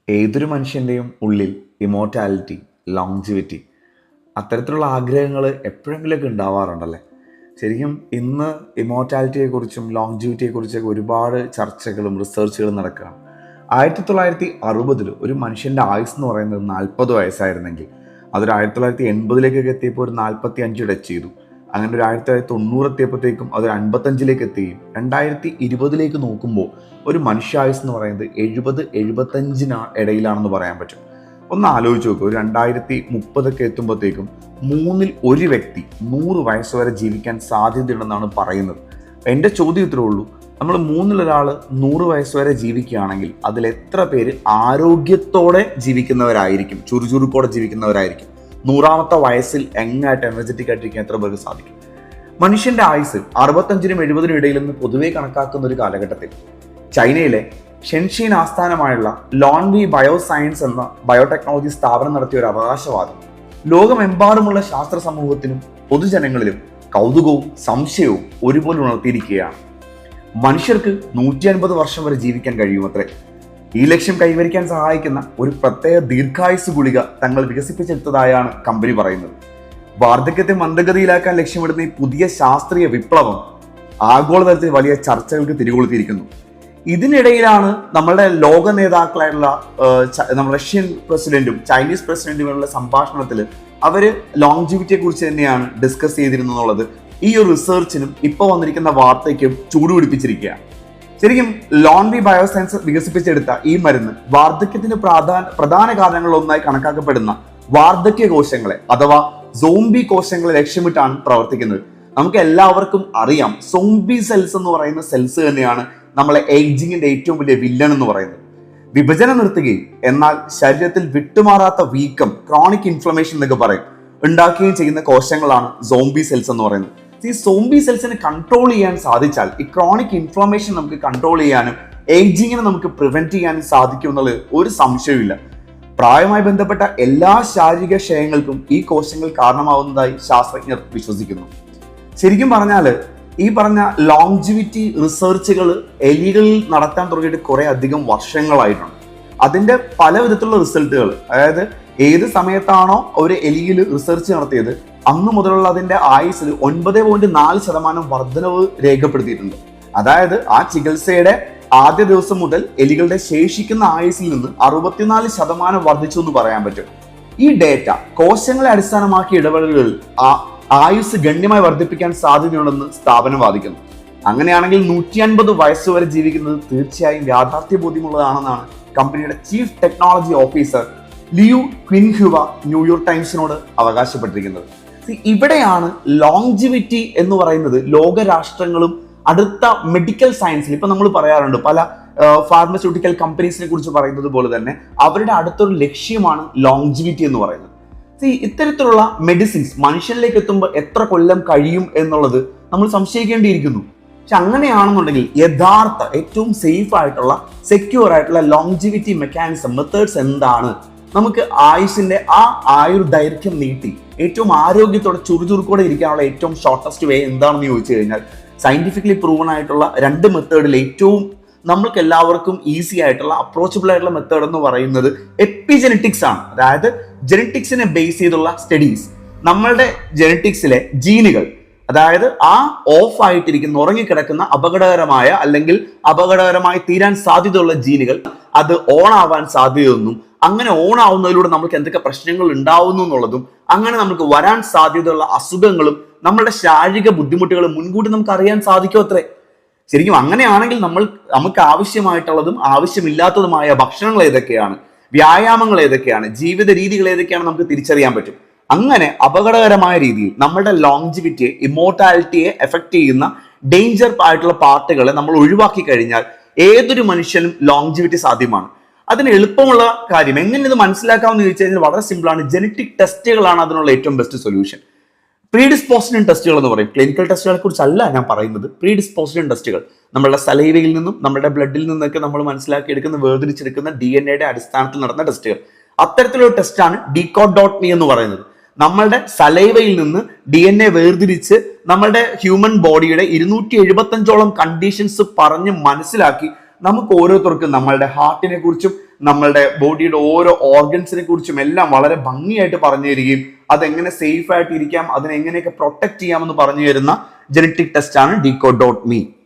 ഏതൊരു മനുഷ്യൻ്റെയും ഉള്ളിൽ ഇമോർട്ടാലിറ്റി, ലോങ്ജിവിറ്റി അത്തരത്തിലുള്ള ആഗ്രഹങ്ങൾ എപ്പോഴെങ്കിലുമൊക്കെ ഉണ്ടാവാറുണ്ടല്ലേ. ശരിക്കും ഇന്ന് ഇമോർട്ടാലിറ്റിയെക്കുറിച്ചും ലോങ്ജിവിറ്റിയെക്കുറിച്ചൊക്കെ ഒരുപാട് ചർച്ചകളും റിസർച്ചുകളും നടക്കുകയാണ്. 1960 ഒരു മനുഷ്യൻ്റെ ആയുസ് എന്ന് പറയുന്നത് 40 വയസ്സായിരുന്നെങ്കിൽ അതൊരു 1980 എത്തിയപ്പോൾ ഒരു 45 ടച്ച് ചെയ്തു. അങ്ങനെ ഒരു 1990 എത്തിയപ്പോഴത്തേക്കും അതൊരു 55 എത്തുകയും 2020 നോക്കുമ്പോൾ ഒരു മനുഷ്യായുസ് എന്ന് പറയുന്നത് 70-75 ഇടയിലാണെന്ന് പറയാൻ പറ്റും. ഒന്ന് ആലോചിച്ച് നോക്കുക, ഒരു 2030 എത്തുമ്പോഴത്തേക്കും 1 വ്യക്തി 100 വയസ്സ് വരെ ജീവിക്കാൻ സാധ്യതയുണ്ടെന്നാണ് പറയുന്നത്. എൻ്റെ ചോദ്യം ഇത്രേ ഉള്ളൂ, നമ്മൾ 1 100 വയസ്സ് വരെ ജീവിക്കുകയാണെങ്കിൽ അതിൽ എത്ര പേര് ആരോഗ്യത്തോടെ ജീവിക്കുന്നവരായിരിക്കും, ചുറുചുറുക്കോടെ ജീവിക്കുന്നവരായിരിക്കും? 100ാമത്തെ വയസ്സിൽ എങ്ങായിട്ട് എനർജറ്റിക് ആയിട്ടിരിക്കാൻ എത്ര പേർക്ക് സാധിക്കും? മനുഷ്യന്റെ ആയുസ് 65-70 ഇടയിലെന്ന് പൊതുവെ കണക്കാക്കുന്ന ഒരു കാലഘട്ടത്തിൽ ചൈനയിലെ ഷെൻഷീൻ ആസ്ഥാനമായുള്ള ലോൺവി ബയോസയൻസ് എന്ന ബയോടെക്നോളജി സ്ഥാപനം നടത്തിയ ഒരു അവകാശവാദം ലോകമെമ്പാടുമുള്ള ശാസ്ത്ര സമൂഹത്തിനും പൊതുജനങ്ങളിലും കൗതുകവും സംശയവും ഒരുപോലെ ഉണർത്തിയിരിക്കുകയാണ്. മനുഷ്യർക്ക് 150 വർഷം വരെ ജീവിക്കാൻ കഴിയുമത്രേ. ഈ ലക്ഷ്യം കൈവരിക്കാൻ സഹായിക്കുന്ന ഒരു പ്രത്യേക ദീർഘായുസ് ഗുളിക തങ്ങൾ വികസിപ്പിച്ചെടുത്തതായാണ് കമ്പനി പറയുന്നത്. വാർദ്ധക്യത്തെ മന്ദഗതിയിലാക്കാൻ ലക്ഷ്യമിടുന്ന ഈ പുതിയ ശാസ്ത്രീയ വിപ്ലവം ആഗോളതലത്തിൽ വലിയ ചർച്ചകൾക്ക് തിരികൊളുത്തിയിരിക്കുന്നു. ഇതിനിടയിലാണ് നമ്മളുടെ ലോക നേതാക്കളായിട്ടുള്ള റഷ്യൻ പ്രസിഡന്റും ചൈനീസ് പ്രസിഡന്റുമുള്ള സംഭാഷണത്തിൽ അവര് ലോങ്ജിവിറ്റിയെ കുറിച്ച് തന്നെയാണ് ഡിസ്കസ് ചെയ്തിരുന്നുള്ളത്. ഈ ഒരു റിസർച്ചിനും ഇപ്പോൾ വന്നിരിക്കുന്ന വാർത്തയ്ക്കും ചൂടുപിടിപ്പിച്ചിരിക്കുകയാണ്. ശരിക്കും ലോൺവി ബയോസയൻസ് വികസിപ്പിച്ചെടുത്ത ഈ മരുന്ന് വാർദ്ധക്യത്തിന്റെ പ്രധാന കാരണങ്ങളിലൊന്നായി കണക്കാക്കപ്പെടുന്ന വാർദ്ധക്യ കോശങ്ങളെ അഥവാ സോംബി കോശങ്ങളെ ലക്ഷ്യമിട്ടാണ് പ്രവർത്തിക്കുന്നത്. നമുക്ക് എല്ലാവർക്കും അറിയാം, സോംബി സെൽസ് എന്ന് പറയുന്ന സെൽസ് തന്നെയാണ് നമ്മളെ ഏജിങ്ങിന്റെ ഏറ്റവും വലിയ വില്ലൻ എന്ന് പറയുന്നത്. വിഭജനം നിർത്തുകയും എന്നാൽ ശരീരത്തിൽ വിട്ടുമാറാത്ത വീക്കം, ക്രോണിക് ഇൻഫ്ലമേഷൻ എന്നൊക്കെ പറയും, ഉണ്ടാക്കുകയും ചെയ്യുന്ന കോശങ്ങളാണ് സോംബി സെൽസ് എന്ന് പറയുന്നത്. ഈ സോംബി സെൽസിനെ കൺട്രോൾ ചെയ്യാൻ സാധിച്ചാൽ ഈ ക്രോണിക് ഇൻഫ്ലമേഷൻ നമുക്ക് കൺട്രോൾ ചെയ്യാനും ഏജിങ്ങിനെ നമുക്ക് പ്രിവെന്റ് ചെയ്യാനും സാധിക്കും എന്നുള്ളത് ഒരു സംശയമില്ല. പ്രായവുമായി ബന്ധപ്പെട്ട എല്ലാ ശാരീരിക ക്ഷയങ്ങൾക്കും ഈ കോശങ്ങൾ കാരണമാവുന്നതായി ശാസ്ത്രജ്ഞർ വിശ്വസിക്കുന്നു. ശരിക്കും പറഞ്ഞാൽ ഈ പറഞ്ഞ ലോങ്ജിവിറ്റി റിസർച്ചുകൾ എലികളിൽ നടത്താൻ തുടങ്ങിയിട്ട് കുറെ അധികം വർഷങ്ങളായിട്ടുണ്ട്. അതിന്റെ പല വിധത്തിലുള്ള റിസൾട്ടുകൾ, അതായത് ഏത് സമയത്താണോ ഒരു എലിയിൽ റിസർച്ച് നടത്തിയത് അന്ന് മുതലുള്ള അതിന്റെ ആയുസിൽ 9.4% വർധനവ് രേഖപ്പെടുത്തിയിട്ടുണ്ട്. അതായത് ആ ചികിത്സയുടെ ആദ്യ ദിവസം മുതൽ എലികളുടെ ശേഷിക്കുന്ന ആയുസിൽ നിന്ന് 64% വർദ്ധിച്ചു എന്ന് പറയാൻ പറ്റും. ഈ ഡേറ്റ കോശങ്ങളെ അടിസ്ഥാനമാക്കിയ ഇടപെടലുകളിൽ ആയുസ് ഗണ്യമായി വർദ്ധിപ്പിക്കാൻ സാധ്യതയുണ്ടെന്ന് സ്ഥാപനം വാദിക്കുന്നു. അങ്ങനെയാണെങ്കിൽ 150 വയസ്സ് വരെ ജീവിക്കുന്നത് തീർച്ചയായും യാഥാർത്ഥ്യ ബോധ്യമുള്ളതാണെന്നാണ് കമ്പനിയുടെ chief technology officer Liu Qinhua new york ടൈംസിനോട് അവകാശപ്പെട്ടിരിക്കുന്നത്. ഇവിടെയാണ് ലോങ്ജിവിറ്റി എന്ന് പറയുന്നത് ലോകരാഷ്ട്രങ്ങളും അടുത്ത മെഡിക്കൽ സയൻസിൽ, ഇപ്പൊ നമ്മൾ പറയാറുണ്ട് പല ഫാർമസ്യൂട്ടിക്കൽ കമ്പനീസിനെ കുറിച്ച് പറയുന്നത് പോലെ തന്നെ അവരുടെ അടുത്തൊരു ലക്ഷ്യമാണ് ലോങ്ജിവിറ്റി എന്ന് പറയുന്നത്. ഇത്തരത്തിലുള്ള മെഡിസിൻസ് മനുഷ്യനിലേക്ക് എത്തുമ്പോൾ എത്ര കൊല്ലം കഴിയും എന്നുള്ളത് നമ്മൾ സംശയിക്കേണ്ടിയിരിക്കുന്നു. പക്ഷെ അങ്ങനെയാണെന്നുണ്ടെങ്കിൽ യഥാർത്ഥ ഏറ്റവും സേഫ് ആയിട്ടുള്ള സെക്യൂർ ആയിട്ടുള്ള ലോങ്ജിവിറ്റി മെത്തേഡ്സ് എന്താണ്? നമുക്ക് ആയുസിന്റെ ആയുർദൈർഘ്യം നീട്ടി ഏറ്റവും ആരോഗ്യത്തോടെ ചുറുചുറുക്കോടെ ഇരിക്കാനുള്ള ഏറ്റവും ഷോർട്ടസ്റ്റ് വേ എന്താണെന്ന് ചോദിച്ചു കഴിഞ്ഞാൽ സയന്റിഫിക്കലി പ്രൂവൺ ആയിട്ടുള്ള 2 മെത്തേഡിൽ ഏറ്റവും നമ്മൾക്ക് എല്ലാവർക്കും ഈസി ആയിട്ടുള്ള അപ്രോച്ചബിൾ ആയിട്ടുള്ള മെത്തേഡ് എന്ന് പറയുന്നത് എപ്പിജെനറ്റിക്സ് ആണ്. അതായത് ജെനറ്റിക്സിനെ ബേസ് ചെയ്തുള്ള സ്റ്റഡീസ്, നമ്മളുടെ ജെനറ്റിക്സിലെ ജീനുകൾ, അതായത് ഓഫ് ആയിട്ടിരിക്കുന്ന ഉറങ്ങിക്കിടക്കുന്ന അപകടകരമായ അല്ലെങ്കിൽ അപകടകരമായി തീരാൻ സാധ്യതയുള്ള ജീനുകൾ അത് ഓൺ ആവാൻ സാധ്യതയൊന്നും, അങ്ങനെ ഓൺ ആവുന്നതിലൂടെ നമുക്ക് എന്തൊക്കെ പ്രശ്നങ്ങൾ ഉണ്ടാവുന്നു എന്നുള്ളതും, അങ്ങനെ നമുക്ക് വരാൻ സാധ്യതയുള്ള അസുഖങ്ങളും നമ്മളുടെ ശാരീരിക ബുദ്ധിമുട്ടുകളും മുൻകൂട്ടി നമുക്ക് അറിയാൻ സാധിക്കും അത്രേ. ശരിക്കും അങ്ങനെയാണെങ്കിൽ നമുക്ക് ആവശ്യമായിട്ടുള്ളതും ആവശ്യമില്ലാത്തതുമായ ഭക്ഷണങ്ങൾ ഏതൊക്കെയാണ്, വ്യായാമങ്ങൾ ഏതൊക്കെയാണ്, ജീവിത രീതികൾ ഏതൊക്കെയാണ് നമുക്ക് തിരിച്ചറിയാൻ പറ്റും. അങ്ങനെ അപകടകരമായ രീതിയിൽ നമ്മളുടെ ലോങ്ജിവിറ്റിയെ, ഇമോർട്ടാലിറ്റിയെ എഫക്ട് ചെയ്യുന്ന ഡേഞ്ചർ ആയിട്ടുള്ള പാർട്ടുകളെ നമ്മൾ ഒഴിവാക്കി കഴിഞ്ഞാൽ ഏതൊരു മനുഷ്യനും ലോങ്ജിവിറ്റി സാധ്യമാണ്. അതിന് എളുപ്പമുള്ള കാര്യം എങ്ങനെ ഇത് മനസ്സിലാക്കാമെന്ന് ചോദിച്ചു കഴിഞ്ഞാൽ വളരെ സിമ്പിളാണ്. ജനറ്റിക് ടെസ്റ്റുകളാണ് അതിനുള്ള ഏറ്റവും ബെസ്റ്റ് സൊല്യൂഷൻ. പ്രീഡിസ്പോസിഷൻ ടെസ്റ്റുകൾ എന്ന് പറയും. ക്ലിനിക്കൽ ടെസ്റ്റുകളെ കുറിച്ചല്ല ഞാൻ പറയുന്നത്. പ്രീഡിസ്പോസിഷൻ ടെസ്റ്റുകൾ നമ്മളുടെ സലൈവയിൽ നിന്നും നമ്മുടെ ബ്ലഡിൽ നിന്നൊക്കെ നമ്മൾ മനസ്സിലാക്കിയെടുക്കുന്ന, വേർതിരിച്ചെടുക്കുന്ന DNA അടിസ്ഥാനത്തിൽ നടന്ന ടെസ്റ്റുകൾ. അത്തരത്തിലുള്ള ടെസ്റ്റാണ് decode.me എന്ന് പറയുന്നത്. നമ്മളുടെ സലൈവയിൽ നിന്ന് DNA വേർതിരിച്ച് നമ്മളുടെ ഹ്യൂമൻ ബോഡിയുടെ 275ഓളം കണ്ടീഷൻസ് പറഞ്ഞ് മനസ്സിലാക്കി നമുക്ക് ഓരോരുത്തർക്കും നമ്മളുടെ ഹാർട്ടിനെ കുറിച്ചും നമ്മളുടെ ബോഡിയുടെ ഓരോ ഓർഗൻസിനെ കുറിച്ചും എല്ലാം വളരെ ഭംഗിയായിട്ട് പറഞ്ഞു തരികയും അതെങ്ങനെ സേഫ് ആയിട്ട് ഇരിക്കാം, അതിനെങ്ങനെയൊക്കെ പ്രൊട്ടക്ട് ചെയ്യാമെന്ന് പറഞ്ഞു തരുന്ന ജനറ്റിക് ടെസ്റ്റ് ആണ് Decode.me.